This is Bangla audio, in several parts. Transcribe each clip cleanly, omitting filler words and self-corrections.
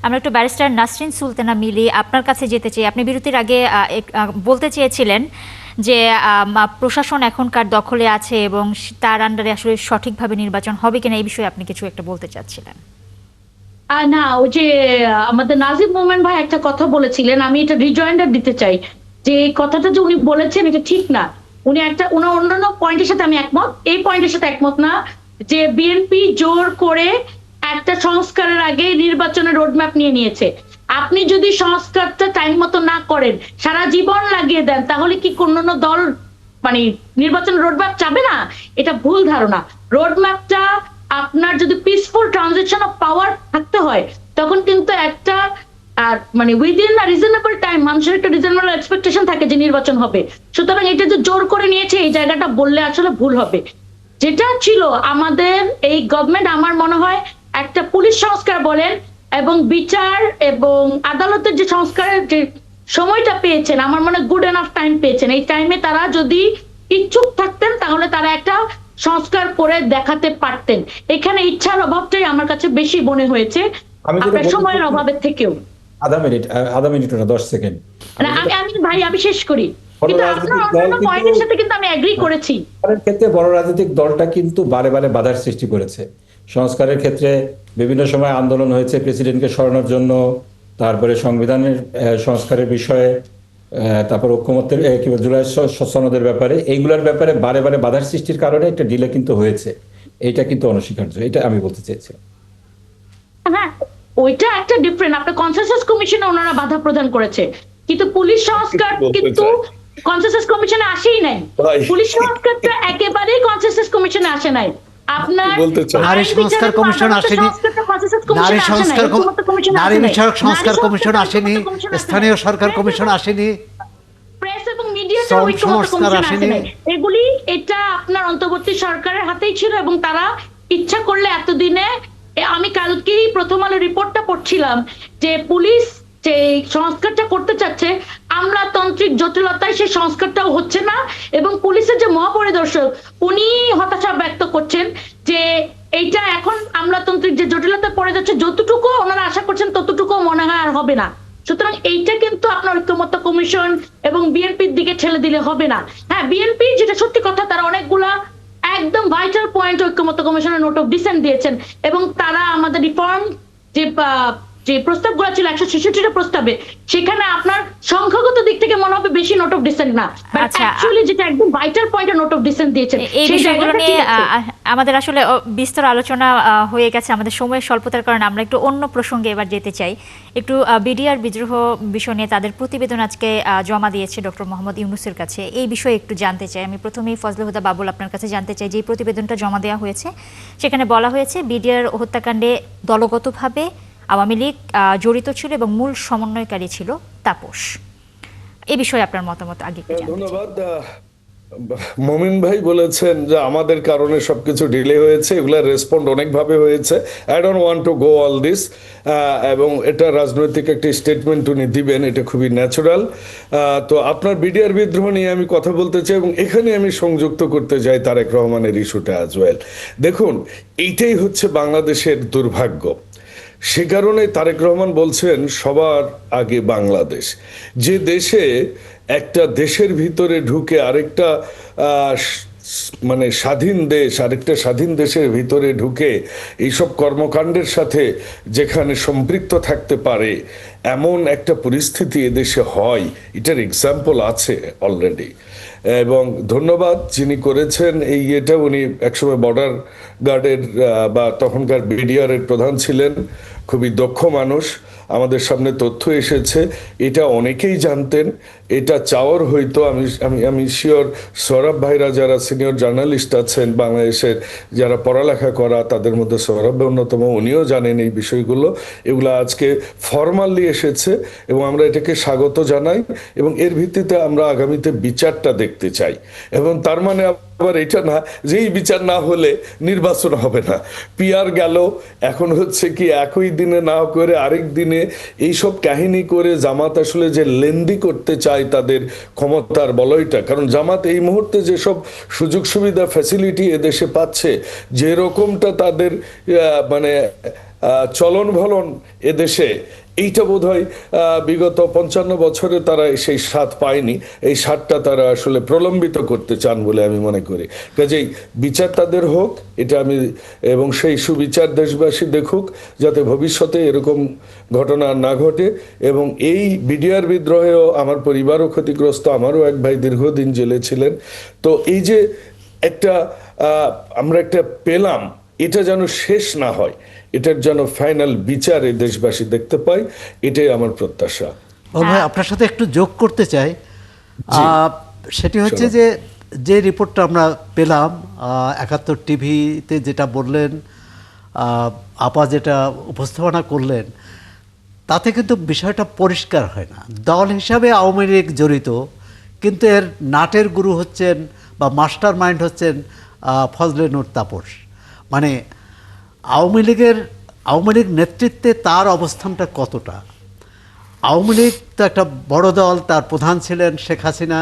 আমরা একটু ব্যারিস্টার নাসরিন সুলতানা মিলি আপনার কাছে যেতে চাই। আপনি বিরতির আগে বলতে চেয়েছিলেন যে প্রশাসন এখনকার দখলে আছে এবং তার আন্ডারে আসলে সঠিকভাবে নির্বাচন হবে কিনা এই বিষয়ে আপনি কিছু একটা বলতে চাচ্ছিলেন। না, ওই যে আমাদের নাজিব মোমেন ভাই একটা কথা বলেছিলেন, আমি এটা রিজয়েন্ডার দিতে চাই যে এই কথাটা যে উনি বলেছেন এটা ঠিক না। উনি উনার অন্যান্য পয়েন্টের সাথে আমি একমত, এই পয়েন্টের সাথে একমত না যে বিএনপি জোর করে একটা সংস্কারের আগে নির্বাচনের রোডম্যাপ নিয়ে নিয়েছে। আপনি যদি সংস্কারটা টাইম মতো না করেন, সারা জীবন লাগিয়ে দেন, তাহলে কি অন্যান্য দল মানে নির্বাচন রোডম্যাপ চাবে না? এটা ভুল ধারণা। রোডম্যাপটা আপনার যদি পিসফুল ট্রানজিশন অফ পাওয়ার থাকতে হয়, তখন কিন্তু একটা মানে উইদিন আ রিজনেবল টাইম মানুষের একটা রিজনেবল এক্সপেকটেশন থাকে যে নির্বাচন হবে। সুতরাং এটা যে জোর করে নিয়েছে এই জায়গাটা বললে আসলে ভুল হবে। যেটা ছিল আমাদের এই গভর্নমেন্ট, আমার মনে হয় একটা পুলিশ সংস্কার বলেন এবং বিচার এবং আদালতের যে সংস্কারের যে সময়টা পেয়েছেন, আমার মনে গুড এনাফ টাইম পেয়েছেন। এই টাইমে তারা যদি ইচ্ছুক থাকতেন তাহলে তারা একটা সংস্কার করে দেখাতে পারতেন। এখানে ইচ্ছার অভাবটাই আমার কাছে বেশি মনে হয়েছে আমি যেটা আপনার বলতে সময়ের চাচ্ছি, অভাবের থেকেও। আধা মিনিট না 10 সেকেন্ড। না, আমি শেষ করি, বড় কিন্তু আপনার রাজনৈতিক দল অন্যান্য কিন্তু পয়েন্টের সাথে কিন্তু আমি এগ্রি করেছি। সংস্কারের ক্ষেত্রে বড় রাজনৈতিক দলটা কিন্তু বারে বারে বাধার সৃষ্টি করেছে। সংস্কারের ক্ষেত্রে বিভিন্ন সময় আন্দোলন হয়েছে প্রেসিডেন্টকে সরানোর জন্য, তারপরে সংবিধানের সংস্কারের বিষয়ে, তারপর ঐক্যমত্যের কি বলে জুলাই সনদের ব্যাপারে, এইগুলোর ব্যাপারে বারে বারে বাধার সৃষ্টির কারণে একটা ডিলে কিন্তু হয়েছে। এইটা কিন্তু অনস্বীকার্য, এটা আমি বলতে চাইছিলাম। হ্যাঁ, ওইটা একটা ডিফারেন্ট। আপনার কনসেনসাস কমিশনে ওনারা বাধা প্রদান করেছে, কিন্তু পুলিশ সংস্কার কিন্তু কনসেনসাস কমিশনে আসেই নাই। পুলিশ সংস্কারটা একেবারেই কনসেনসাস কমিশনে আসে নাই। আপনার নারী সংস্কার কমিশন আসেনি, নারী সংস্কার নারী বিষয়ক সংস্কার কমিশন আসেনি, স্থানীয় সরকার কমিশন আসেনি, প্রেস এবং মিডিয়াতে শ্রম ঐক্যমত্য সংস্কার কমিশন আসে আসেনি। নাই। এগুলি এটা আপনার অন্তর্বর্তী সরকারের হাতেই ছিল এবং তারা ইচ্ছা করলে এতদিনে আমি কালকেই প্রথম আলো রিপোর্টটা পড়ছিলাম যে পুলিশ যে সংস্কারটা করতে চাচ্ছে, আমলাতান্ত্রিক জটিলতায় সেই সংস্কারটাও হচ্ছে না এবং পুলিশের যে মহাপরিদর্শক উনি হতাশা ব্যক্ত করছেন যে এইটা এখন আমলাতান্ত্রিক যে জটিলতা পড়ে যাচ্ছে, যতটুকু ওনারা আশা করছেন ততটুকু মনে হয় আর হবে না। সুতরাং এইটা কিন্তু আপনার ঐক্যমত্য কমিশন এবং বিএনপির দিকে ঠেলে দিলে হবে না। হ্যাঁ, বিএনপি যেটা সত্যি কথা, তারা অনেকগুলা একদম ভাইটাল পয়েন্ট ঐক্যমত্য কমিশনের নোট অফ ডিসেন্ট দিয়েছেন এবং তারা আমাদের রিফর্ম যে যে প্রস্তাবগুলো ছিল 166টা প্রস্তাবে, সেখানে আপনার সংখ্যাগত দিক থেকে মনে হবে বেশি নোট অফ ডিসেন্ট না, আচ্ছা, অ্যাকচুয়ালি যেটা একদম ভাইটাল পয়েন্টে নোট অফ ডিসেন্ট দিয়েছেন এই সেই বিষয়গুলো জায়গাটা নিয়ে ঠিক আছে। আমাদের আসলে বিস্তর আলোচনা হয়ে গেছে। আমাদের সময়ের স্বল্পতার কারণে আমরা একটু অন্য প্রসঙ্গে এবার যেতে চাই। একটু বিডিআর বিদ্রোহ বিষয় নিয়ে তাদের প্রতিবেদন আজকে জমা দিয়েছে ডক্টর মোহাম্মদ ইউনূসের কাছে। এই বিষয়ে একটু জানতে চাই। আমি প্রথমেই ফজলে হুদা বাবুল আপনার কাছে জানতে চাই যে এই প্রতিবেদনটা জমা দেওয়া হয়েছে, সেখানে বলা হয়েছে বিডিআর হত্যাকাণ্ডে দলগতভাবে আওয়ামী লীগ জড়িত ছিল এবং মূল সমন্বয়কারী ছিল তাপস। এই বিষয়ে আপনার মতামত আগে একটু জানতে চাই। ধন্যবাদ। মমিন ভাই বলেছেন যে আমাদের কারণে সবকিছু ডিলে হয়েছে, এগুলা রেসপন্ড অনেকভাবে হয়েছে। I don't want to go all this, এবং এটা রাজনৈতিক একটি স্টেটমেন্ট উনি দিবেন, এটা খুবই ন্যাচারাল। তো আপনার বিডিআর বিদ্রোহ নিয়ে আমি কথা বলতে চাই এবং এখানে আমি সংযুক্ত করতে চাই তারেক রহমানের ইস্যুটা অ্যাজ ওয়েল। দেখুন, এইটাই হচ্ছে বাংলাদেশের দুর্ভাগ্য। সে কারণে তারেক রহমান বলছেন সবার আগে বাংলাদেশ। যে দেশে একটা দেশের ভিতরে ঢুকে আরেকটা মানে স্বাধীন দেশ আরেকটা স্বাধীন দেশের ভিতরে ঢুকে এইসব কর্মকাণ্ডের সাথে যেখানে সম্পৃক্ত থাকতে পারে এমন একটা পরিস্থিতি এদেশে হয়, এটার এক্সাম্পল আছে অলরেডি। এবং ধন্যবাদ যিনি করেছেন এই এটা, উনি একসময় বর্ডার গার্ডের বা তখনকার বিডিআর-এর প্রধান ছিলেন, খুবই দক্ষ মানুষ। আমাদের সামনে তথ্য এসেছে, এটা অনেকেই জানতেন, এটা চাওয়ার হয়তো আমি আমি আমি শিওর সৌরভ ভাইরা যারা সিনিয়র জার্নালিস্ট আছেন বাংলাদেশের, যারা পড়ালেখা করা, তাদের মধ্যে সৌরভ অন্যতম, উনিও জানেন এই বিষয়গুলো। এগুলো আজকে ফর্মালি এসেছে এবং আমরা এটাকে স্বাগত জানাই এবং এর ভিত্তিতে আমরা আগামীতে বিচারটা দেখতে চাই। এবং তার মানে আবার এটা না যে এই বিচার না হলে নির্বাচন হবে না। পিআর গেল, এখন হচ্ছে কি একই দিনে না করে আরেক দিনে এইসব কাহিনী করে জামাত আসলে যে লেন্দি করতে চায় তাদের ক্ষমতার বলয়টা। কারণ জামাত এই মুহূর্তে যেসব সুযোগ সুবিধা ফ্যাসিলিটি এদেশে পাচ্ছে, যেরকমটা তাদের মানে চলন ভলন এদেশে, এইটা বোধহয় বিগত 55 বছরে তারা সেই স্বাদ পায়নি। এই স্বাদটা তারা আসলে প্রলম্বিত করতে চান বলে আমি মনে করি। কাজেই বিচার তাদের হোক, এটা আমি, এবং সেই সুবিচার দেশবাসী দেখুক, যাতে ভবিষ্যতে এরকম ঘটনা না ঘটে। এবং এই বিডিআর বিদ্রোহেও আমার পরিবারও ক্ষতিগ্রস্ত, আমারও এক ভাই দীর্ঘদিন জেলে ছিলেন। তো এই যে একটা আমরা একটা পেলাম, এটা যেন শেষ না হয়, এটার যেন ফাইনাল বিচার এই দেশবাসী দেখতে পায়, এটাই আমার প্রত্যাশা। ভাই আপনার সাথে একটু যোগ করতে চাই, সেটি হচ্ছে যে যে রিপোর্টটা আমরা পেলাম 71 টিভিতে যেটা বললেন, আপা যেটা উপস্থাপনা করলেন, তাতে কিন্তু বিষয়টা পরিষ্কার হয় না। দল হিসাবে আওয়ামী লীগ জড়িত, কিন্তু এর নাটের গুরু হচ্ছেন বা মাস্টার মাইন্ড হচ্ছেন ফজলে নূর তাপস। মানে আওয়ামী লীগ নেতৃত্বে তার অবস্থানটা কতটা? আওয়ামী লীগ তো একটা বড় দল, তার প্রধান ছিলেন শেখ হাসিনা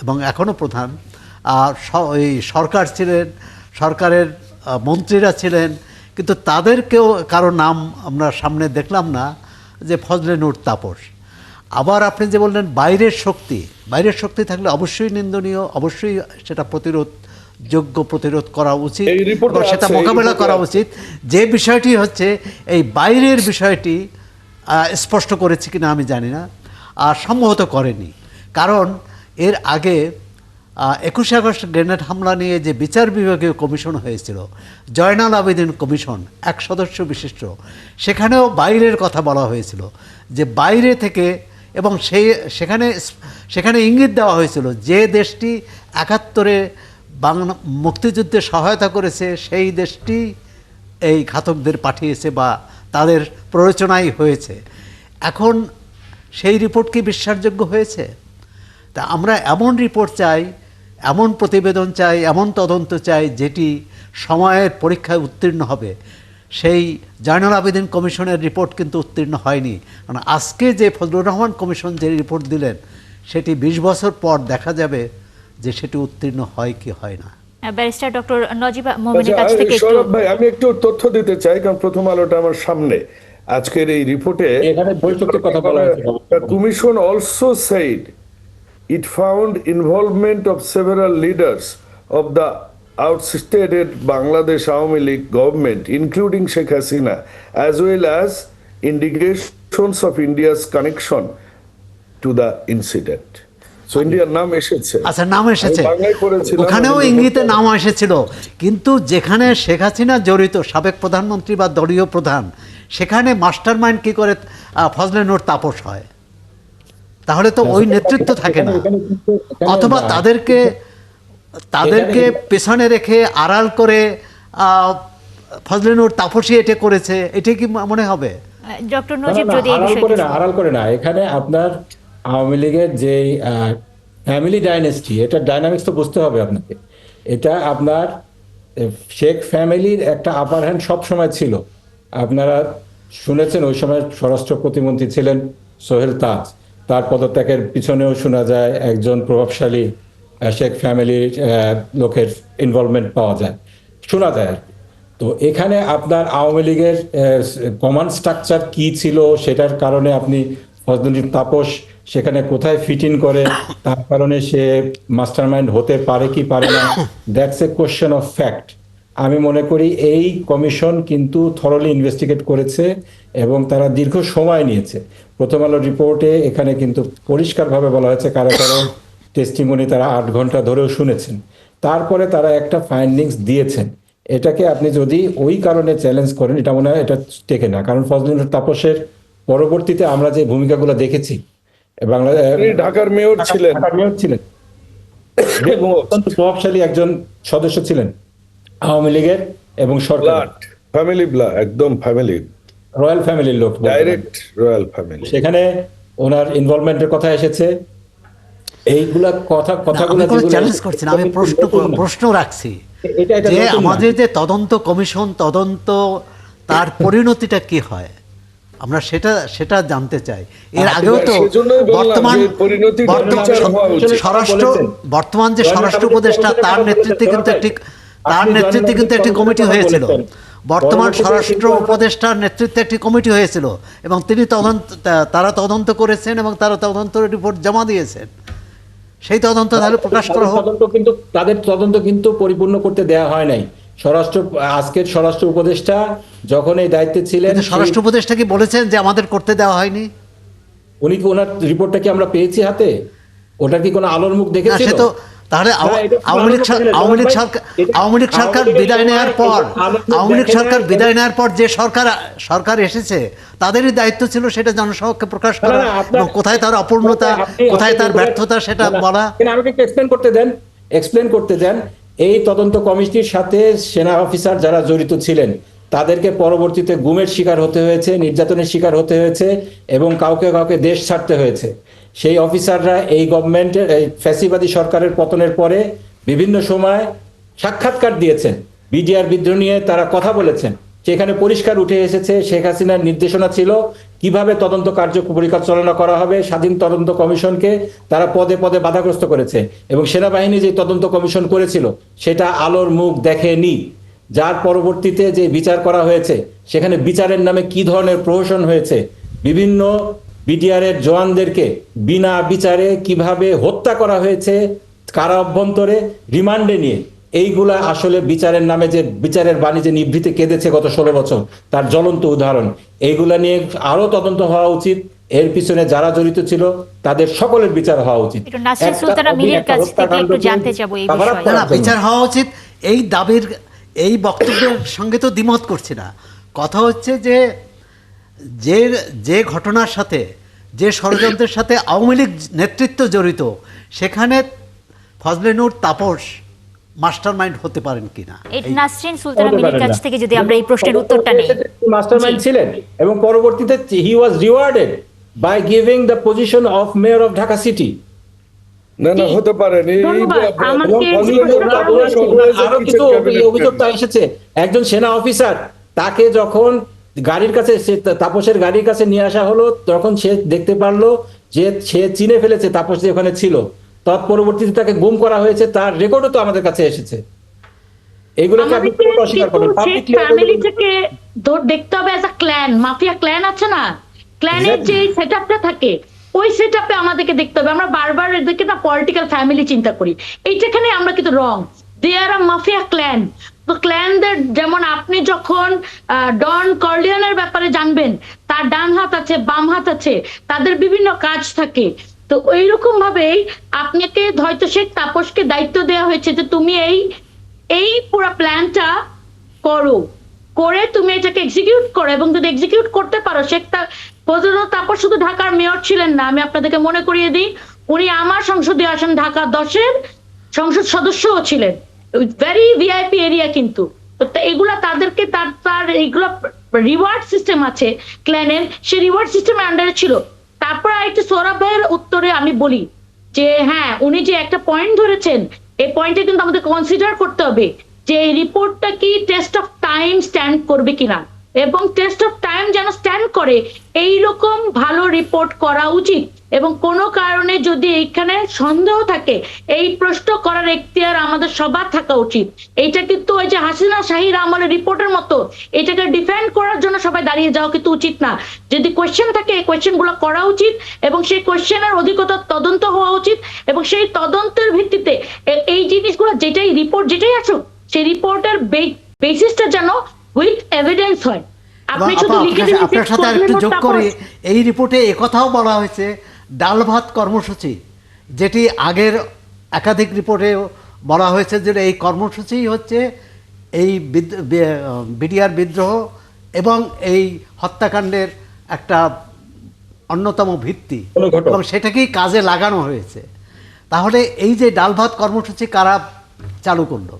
এবং এখনও প্রধান, আর এই সরকার ছিলেন, সরকারের মন্ত্রীরা ছিলেন, কিন্তু তাদেরকেও কারো নাম আমরা সামনে দেখলাম না যে ফজলে নূর তাপস। আবার আপনি যে বললেন বাইরের শক্তি থাকলে অবশ্যই নিন্দনীয়, অবশ্যই সেটা প্রতিরোধ করা উচিত, এবং সেটা মোকাবেলা করা উচিত। যে বিষয়টি হচ্ছে এই বাইরের বিষয়টি স্পষ্ট করেছে কিনা আমি জানি না, আর সম্ভবত করেনি। কারণ এর আগে 21 আগস্ট গ্রেনেড হামলা নিয়ে যে বিচার বিভাগীয় কমিশন হয়েছিল, জয়নাল আবেদীন কমিশন, 1 সদস্য বিশিষ্ট, সেখানেও বাইরের কথা বলা হয়েছিল, যে বাইরে থেকে, এবং সেখানে ইঙ্গিত দেওয়া হয়েছিল যে দেশটি 71-এ বাংলা মুক্তিযুদ্ধে সহায়তা করেছে সেই দেশটি এই ঘাতকদের পাঠিয়েছে বা তাদের প্ররোচনাই হয়েছে। এখন সেই রিপোর্ট কি বিশ্বাসযোগ্য হয়েছে? তা আমরা এমন রিপোর্ট চাই, এমন প্রতিবেদন চাই, এমন তদন্ত চাই যেটি সময়ের পরীক্ষায় উত্তীর্ণ হবে। সেই জয়নাল আবেদীন কমিশনের রিপোর্ট কিন্তু উত্তীর্ণ হয়নি। কারণ আজকে যে ফজলুর রহমান কমিশন যে রিপোর্ট দিলেন, সেটি 20 বছর পর দেখা যাবে যে সেটি উত্তীর্ণ হয় কি হয় না। ব্যারিস্টার ডক্টর নজিব মোমেনের কাছ থেকে একটু সৌরভ ভাই, আমি একটু তথ্য দিতে চাই, কারণ প্রথম আলোটা আমার সামনে। আজকের এই রিপোর্টে এখানে বৈঠকের কথা বলা হয়েছে। Commission also said it found involvement of several leaders of the outstated Bangladesh Awami League government, including Sheikh Hasina, as well as indications of India's connection to the incident. So ইন্ডিয়ার নাম এসেছে। আচ্ছা, নাম এসেছে, আমি বাংলায় পড়েছিলাম, ওখানেও ইঙ্গিতে নাম এসেছিল, কিন্তু যেখানে শেখ হাসিনা জড়িত, সাবেক প্রধানমন্ত্রী বা দলীয় প্রধান, সেখানে মাস্টার মাইন্ড কি করে ফজলে নূর তাপস হয়? তাহলে তো ওই নেতৃত্ব থাকে না, অথবা তাদেরকে পেছনে রেখে আড়াল করে ফজলে নূর তাপসই এটা করেছে, এটা কি মনে হবে? ডক্টর নজিব যদি এই বিষয়ে আড়াল করে না, এখানে আপনার আওয়ামী লীগের যে ফ্যামিলি ডাইনেস্টি, এটা ডাইনামিক্স তো বুঝতে হবে আপনাকে। এটা আপনার শেখ ফ্যামিলির একটা আপার হ্যান্ড সব সময় ছিল। আপনারা শুনেছেন ওই সময় স্বরাষ্ট্র প্রতিমন্ত্রী ছিলেন সোহেল তাজ, তার পদত্যাগের পিছনেও শোনা যায় একজন প্রভাবশালী শেখ ফ্যামিলির লোকের ইনভলভমেন্ট পাওয়া যায়, শোনা যায় আর কি। তো এখানে আপনার আওয়ামী লীগের কমান্ড স্ট্রাকচার কি ছিল, সেটার কারণে আপনি ফজলুল তাপস সেখানে কোথায় ফিট ইন করে, তার কারণে সে মাস্টারমাইন্ড হতে পারে কি পারে না, that's a question of fact. আমি মনে করি এই কমিশন কিন্তু থরলি ইনভেস্টিগেট করেছে এবং তারা দীর্ঘ সময় নিয়েছে। প্রথম আলো রিপোর্টে এখানে কিন্তু পরিষ্কারভাবে বলা হয়েছে কারো কারো টেস্টিমনি তারা 8 ঘন্টা ধরেও শুনেছেন, তারপরে তারা একটা ফাইন্ডিংস দিয়েছেন। এটাকে আপনি যদি ওই কারণে চ্যালেঞ্জ করেন, এটা মনে হয় এটা টেকে না। কারণ ফজলুল তাপসের পরবর্তীতে আমরা যে ভূমিকাগুলো দেখেছি, ঢাকার মেয়র ছিলেন এবং অত্যন্ত প্রভাবশালী একজন সদস্য ছিলেন আওয়ামী লীগের এবং সরকার, একদম ফ্যামিলি, রয়্যাল ফ্যামিলির লোক, ডাইরেক্ট রয়্যাল ফ্যামিলি। সেখানে ওনার ইনভলভমেন্টের কথা এসেছে। এইগুলা কথাগুলো চ্যালেঞ্জ করছি না, আমি প্রশ্ন রাখছি যে আমাদের যে তদন্ত কমিশন, তদন্ত তার পরিণতিটা কি হয়, আমরা সেটা জানতে চাই। এর আগেও তো বর্তমান যে স্বরাষ্ট্র উপদেষ্টা, তার নেতৃত্বে কিন্তু একটি কমিটি হয়েছিল। বর্তমান পরবর্তীতে স্বরাষ্ট্র কিন্তু আমরা- উপদেষ্টার নেতৃত্বে একটি কমিটি হয়েছিল এবং তিনি তারা তদন্ত করেছেন এবং তারা তদন্ত রিপোর্ট জমা দিয়েছেন। সেই তদন্ত তাহলে প্রকাশ করা হোক। তাদের তদন্ত কিন্তু পরিপূর্ণ করতে দেওয়া হয় নাই। আজকের স্বরাষ্ট্র উপদেষ্টা যখন এই দায়িত্বে ছিলেন, কিন্তু স্বরাষ্ট্র উপদেষ্টা কি বলেছেন যে আমাদের করতে দেওয়া হয়নি? ওনার রিপোর্টটা কি আমরা পেয়েছি হাতে? ওটা কি কোনো আলোর মুখ না, দেখেছিল? সে তো তাহলে আওয়ামী লীগ সরকার বিদায় নেওয়ার পর যে সরকার এসেছে তাদেরই দায়িত্ব ছিল সেটা জনসমক্ষে প্রকাশ করা এবং কোথায় তার অপূর্ণতা, কোথায় তার ব্যর্থতা সেটা বলা। আমাকে এক্সপ্লেন করতে দেন। এই তদন্ত কমিটির সাথে সেনা অফিসার যারা জড়িত ছিলেন তাদেরকে পরবর্তীতে গুমের শিকার হতে হয়েছে, নির্যাতনের শিকার হতে হয়েছে এবং কাউকে কাউকে দেশ ছাড়তে হয়েছে। সেই অফিসাররা এই গভর্নমেন্টের, এই ফ্যাসিবাদী সরকারের পতনের পরে বিভিন্ন সময় সাক্ষাৎকার দিয়েছেন, বিডিআর বিদ্রোহ নিয়ে তারা কথা বলেছেন। সেখানে পরিষ্কার উঠে এসেছে শেখ হাসিনার নির্দেশনা ছিল কিভাবে তদন্ত কার্য পরিচালনা করা হবে। স্বাধীন তদন্ত কমিশনকে তারা পদে পদে বাধাগ্রস্ত করেছে এবং সেনাবাহিনী যে তদন্ত কমিশন করেছিল সেটা আলোর মুখ দেখেনি। যার পরবর্তীতে যে বিচার করা হয়েছে সেখানে বিচারের নামে কি ধরনের প্রহসন হয়েছে, বিভিন্ন বিডিআরের জওয়ানদেরকে বিনা বিচারে কিভাবে হত্যা করা হয়েছে কারা অভ্যন্তরে রিমান্ডে নিয়ে, এইগুলা আসলে বিচারের নামে যে বিচারের বাণিজ্যে নিভৃতে কেঁদেছে গত 16 বছর, তার জ্বলন্ত উদাহরণ। এইগুলা নিয়ে আরো তদন্ত হওয়া উচিত। এর পিছনে যারা জড়িত ছিল তাদের সকলের বিচার হওয়া উচিত। একটু নাসরিন সুলতানা মিলির কাছ থেকে একটু জানতে চাবো এই বিষয়ে। না, বিচার হওয়া উচিত এই দাবির, এই বক্তব্যের সঙ্গে তো দ্বিমত করছি না। কথা হচ্ছে যে যে ঘটনার সাথে, যে ষড়যন্ত্রের সাথে আওয়ামী লীগ নেতৃত্ব জড়িত, সেখানে ফজলে নূর তাপস মাস্টার মাইন্ড হতে পারেন কিনা। এই নাসরিন সুলতানা মিলির কাছ থেকে যদি আমরা এই প্রশ্নের উত্তরটা নেই। মাস্টারমাইন্ড ছিলেন এবং পরবর্তীতে he was rewarded by giving the position of mayor of Dhaka city. না হতে পারেনি। আরো কিছু অভিযোগ এসেছে। একজন সেনা অফিসার, তাকে যখন গাড়ির কাছে, তাপসের গাড়ির কাছে নিয়ে আসা হলো, তখন সে দেখতে পারলো যে সে চিনে ফেলেছে তাপস যে ওখানে ছিল। তৎপরবর্তীতে তাকে গুম করা হয়েছে, তার রেকর্ডও তো আমাদের কাছে এসেছে। এগুলোকে আপনি অস্বীকার করবেন? ফ্যামিলি থেকে দেখতে হবে as a clan, mafia clan আছে না, ক্ল্যানের যে সেটআপটা থাকে ওই সেটআপে আমাদেরকে দেখতে হবে। আমরা বারবার এদেরকে না পলিটিক্যাল ফ্যামিলি চিন্তা করি, এইটাখানে আমরা কিন্তু রং। দে আর আ মাফিয়া ক্ল্যান। তো ক্ল্যানদের, যেমন আপনি যখন ডন কর্লিয়নের ব্যাপারে জানবেন, তার ডান হাত আছে, বাম হাত আছে, তাদের বিভিন্ন কাজ থাকে। তো এইরকম ভাবেই আপনাকে হয়তো শেখ তাপসকে দায়িত্ব দেওয়া হয়েছে যে তুমি এই পুরো প্ল্যানটা করো, করে তুমি এটাকে এক্সিকিউট করো। এবং যদি এক্সিকিউট করতে পারো, ফজলুল হক তাপস শুধু ঢাকার মেয়র ছিলেন না, আমি আপনাদেরকে মনে করিয়ে দিই, উনি আমার সংসদীয় আসন ঢাকা 10-এর সংসদ সদস্যও ছিলেন, ভেরি ভিআইপি এরিয়া। কিন্তু এগুলা তাদেরকে তার এইগুলা রিওয়ার্ড সিস্টেম আছে ক্ল্যানের, সেই রিওয়ার্ড সিস্টেমের আন্ডারে ছিল। তারপর আরেকটি সৌরভ ভাইয়ের উত্তরে আমি বলি যে হ্যাঁ, উনি যে একটা পয়েন্ট ধরেছেন, এই পয়েন্টে কিন্তু আমাদের কনসিডার করতে হবে যে এই রিপোর্টটা কি টেস্ট অফ টাইম স্ট্যান্ড করবে কিনা, এবং টেস্ট অফ টাইম যেন স্ট্যান্ড করে এইরকম ভালো রিপোর্ট করা উচিত। এবং কোনো কারণে যদি এইখানে সন্দেহ থাকে, এই প্রশ্ন করার এখতিয়ার আমাদের সবার থাকা উচিত। এইটা কিন্তু ওই যে হাসিনা শাহির আমলের রিপোর্টের মতো এটাকে ডিফেন্ড করার জন্য সবাই দাঁড়িয়ে যাওয়া কিন্তু উচিত না। যদি কোয়েশ্চেন থাকে, এই কোয়েশ্চেন গুলো করা উচিত এবং সেই কোয়েশ্চেনের অধিকতর তদন্ত হওয়া উচিত, এবং সেই তদন্তের ভিত্তিতে এই জিনিসগুলো যেটাই রিপোর্ট যেটাই আসুক, সেই রিপোর্টের বেসিসটা যেন উইথ এভিডেন্স হয়। আপনি শুধু লিখে দিন। আপনার সাথে আরেকটু যোগ করে এই রিপোর্টে একথাও বলা হয়েছে, ডাল ভাত কর্মসূচি, যেটি আগের একাধিক রিপোর্টে বলা হয়েছে যে এই কর্মসূচি হচ্ছে এই বিডিআর বিদ্রোহ এবং এই হত্যাকাণ্ডের একটা অন্যতম ভিত্তি, এবং সেটাকেই কাজে লাগানো হয়েছে। তাহলে এই যে ডাল ভাত কর্মসূচি কারা চালু করলো?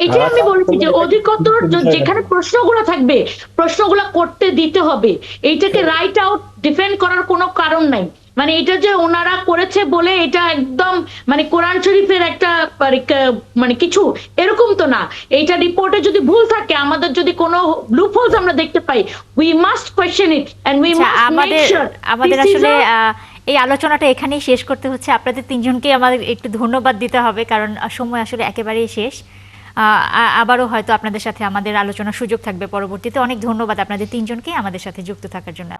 এটাই আমি বলেছি যে অধিকতর যেখানে প্রশ্নগুলো থাকবে, প্রশ্নগুলো করতে দিতে হবে। এইটাকে রাইট আউট ডিফেন্ড করার কোনো কারণ নাই। মানে এটা যে ওনারা করেছে বলে এটা একদম মানে কোরআন শরীফের একটা মানে কিছু এরকম তো না। এইটা রিপোর্টে যদি ভুল থাকে, আমাদের যদি কোনো লুপহোলস আমরা দেখতে পাই, we must question it and we must make sure. আমাদের আসলে এই আলোচনাটা এখানেই শেষ করতে হচ্ছে। আপনাদের তিনজনকে আমাদের একটু ধন্যবাদ দিতে হবে, কারণ সময় আসলে একেবারেই শেষ। আবারও হয়তো আপনাদের সাথে আমাদের আলোচনার সুযোগ থাকবে পরবর্তীতে। অনেক ধন্যবাদ আপনাদের তিনজনকে আমাদের সাথে যুক্ত থাকার জন্য।